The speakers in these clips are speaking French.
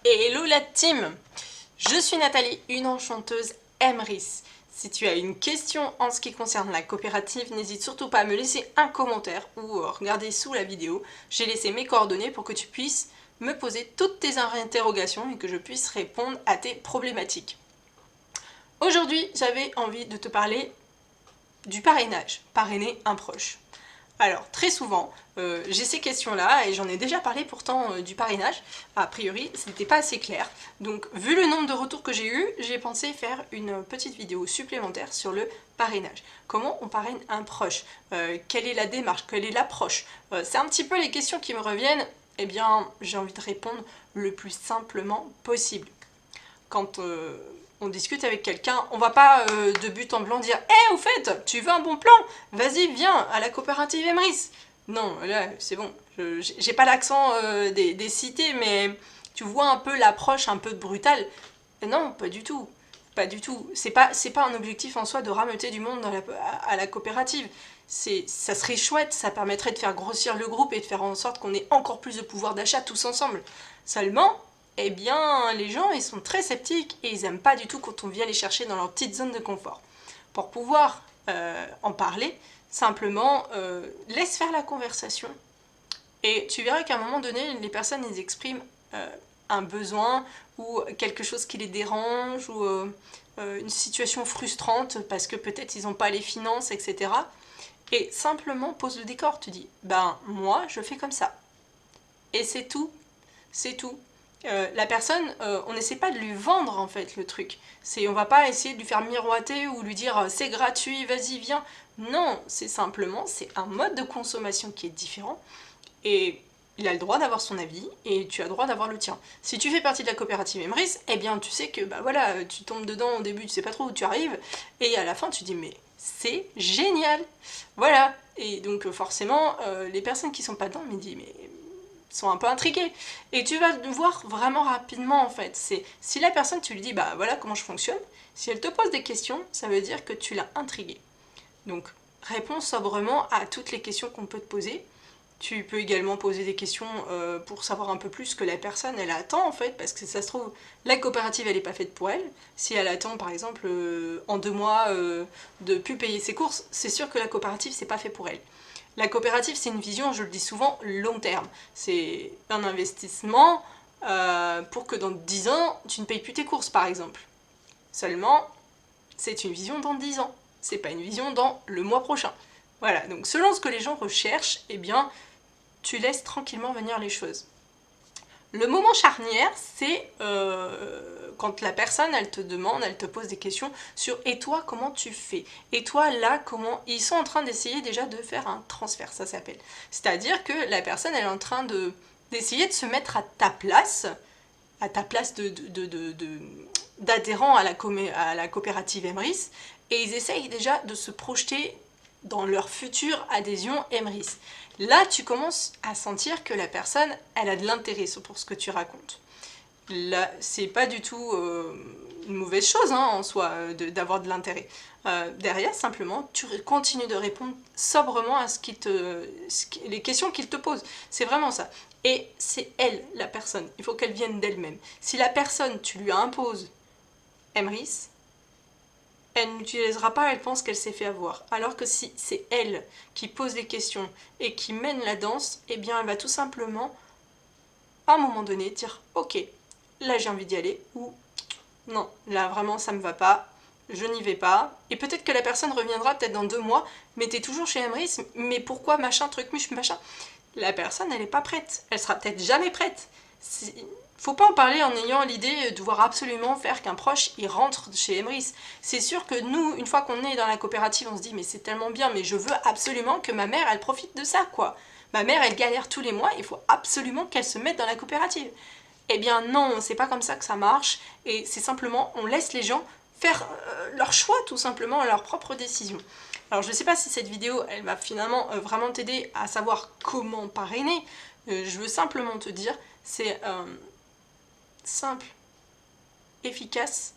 Hello la team! Je suis Nathalie, une enchanteuse Emrys. Si tu as une question en ce qui concerne la coopérative, n'hésite surtout pas à me laisser un commentaire ou regarder sous la vidéo. J'ai laissé mes coordonnées pour que tu puisses me poser toutes tes interrogations et que je puisse répondre à tes problématiques. Aujourd'hui, j'avais envie de te parler du parrainage, parrainer un proche. Alors, très souvent, j'ai ces questions-là, et j'en ai déjà parlé pourtant du parrainage. A priori, ce n'était pas assez clair. Donc, vu le nombre de retours que j'ai eu, j'ai pensé faire une petite vidéo supplémentaire sur le parrainage. Comment on parraine un proche? Quelle est la démarche? Quelle est l'approche? C'est un petit peu les questions qui me reviennent. Eh bien, j'ai envie de répondre le plus simplement possible. Quand on discute avec quelqu'un, on va pas de but en blanc dire « Eh, au fait, tu veux un bon plan? Vas-y, viens à la coopérative Emrys !» Non, là, c'est bon. J'ai pas l'accent des cités, mais tu vois un peu l'approche un peu brutale. Non, pas du tout. Pas du tout. C'est pas un objectif en soi de rameuter du monde à la coopérative. Ça serait chouette, ça permettrait de faire grossir le groupe et de faire en sorte qu'on ait encore plus de pouvoir d'achat tous ensemble. Seulement, eh bien, les gens, ils sont très sceptiques et ils n'aiment pas du tout quand on vient les chercher dans leur petite zone de confort. Pour pouvoir en parler, simplement, laisse faire la conversation et tu verras qu'à un moment donné, les personnes, ils expriment un besoin ou quelque chose qui les dérange ou une situation frustrante parce que peut-être ils n'ont pas les finances, etc. Et simplement pose le décor, tu dis, ben moi, je fais comme ça. Et c'est tout, c'est tout. La personne, on n'essaie pas de lui vendre en fait le truc. On va pas essayer de lui faire miroiter ou lui dire c'est gratuit, vas-y viens. Non, c'est simplement, c'est un mode de consommation qui est différent et il a le droit d'avoir son avis et tu as le droit d'avoir le tien. Si tu fais partie de la coopérative Emrys, eh bien tu sais que bah voilà, tu tombes dedans au début, tu sais pas trop où tu arrives et à la fin tu dis mais c'est génial. Voilà. Et donc forcément, les personnes qui sont pas dedans me disent mais sont un peu intrigués. Et tu vas voir vraiment rapidement en fait. Si la personne, tu lui dis bah voilà comment je fonctionne, si elle te pose des questions, ça veut dire que tu l'as intrigué. Donc réponds sobrement à toutes les questions qu'on peut te poser. Tu peux également poser des questions pour savoir un peu plus ce que la personne elle attend en fait, parce que ça se trouve, la coopérative elle n'est pas faite pour elle. Si elle attend par exemple en 2 mois de plus payer ses courses, c'est sûr que la coopérative c'est pas fait pour elle. La coopérative, c'est une vision, je le dis souvent, long terme. C'est un investissement pour que dans 10 ans, tu ne payes plus tes courses, par exemple. Seulement, c'est une vision dans 10 ans. C'est pas une vision dans le mois prochain. Voilà, donc selon ce que les gens recherchent, eh bien, tu laisses tranquillement venir les choses. Le moment charnière, c'est quand la personne, elle te demande, elle te pose des questions sur « et toi, comment tu fais ?» Et toi, là, comment... Ils sont en train d'essayer déjà de faire un transfert, ça s'appelle. C'est-à-dire que la personne, elle est en train d'essayer de se mettre à ta place d'adhérent à la coopérative Emrys, et ils essayent déjà de se projeter dans leur future adhésion Emrys. Là, tu commences à sentir que la personne, elle a de l'intérêt pour ce que tu racontes. Là, c'est pas du tout une mauvaise chose hein, en soi d'avoir de l'intérêt. Derrière, simplement, tu continues de répondre sobrement à les questions qu'il te pose. C'est vraiment ça. Et c'est elle, la personne. Il faut qu'elle vienne d'elle-même. Si la personne, tu lui imposes Emrys, elle n'utilisera pas, elle pense qu'elle s'est fait avoir. Alors que si c'est elle qui pose les questions et qui mène la danse, eh bien elle va tout simplement, à un moment donné, dire « Ok, là j'ai envie d'y aller » ou « Non, là vraiment ça me va pas, je n'y vais pas. » Et peut-être que la personne reviendra peut-être dans 2 mois, mais t'es toujours chez Emrys, mais pourquoi machin, truc, muche, machin. La personne, elle n'est pas prête. Elle sera peut-être jamais prête. Faut pas en parler en ayant l'idée de devoir absolument faire qu'un proche il rentre chez Emrys. C'est sûr que nous, une fois qu'on est dans la coopérative, on se dit mais c'est tellement bien, mais je veux absolument que ma mère elle profite de ça quoi. Ma mère elle galère tous les mois, il faut absolument qu'elle se mette dans la coopérative. Eh bien non, c'est pas comme ça que ça marche, et c'est simplement on laisse les gens faire leur choix tout simplement, leur propre décision. Alors je ne sais pas si cette vidéo elle va finalement vraiment t'aider à savoir comment parrainer. Je veux simplement te dire, c'est simple, efficace.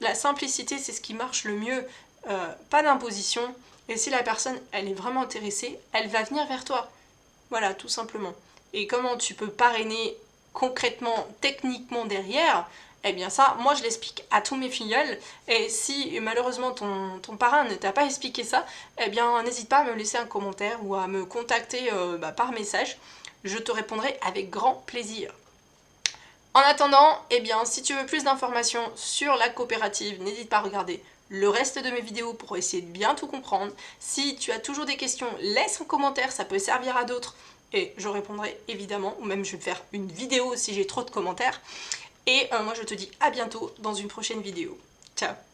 La simplicité, c'est ce qui marche le mieux. Pas d'imposition. Et si la personne, elle est vraiment intéressée, elle va venir vers toi. Voilà, tout simplement. Et comment tu peux parrainer concrètement, techniquement derrière, eh bien ça, moi je l'explique à tous mes filleuls, et si malheureusement ton parrain ne t'a pas expliqué ça, eh bien n'hésite pas à me laisser un commentaire ou à me contacter par message, je te répondrai avec grand plaisir. En attendant, eh bien si tu veux plus d'informations sur la coopérative, n'hésite pas à regarder le reste de mes vidéos pour essayer de bien tout comprendre. Si tu as toujours des questions, laisse un commentaire, ça peut servir à d'autres et je répondrai évidemment, ou même je vais faire une vidéo si j'ai trop de commentaires. Et moi je te dis à bientôt dans une prochaine vidéo. Ciao!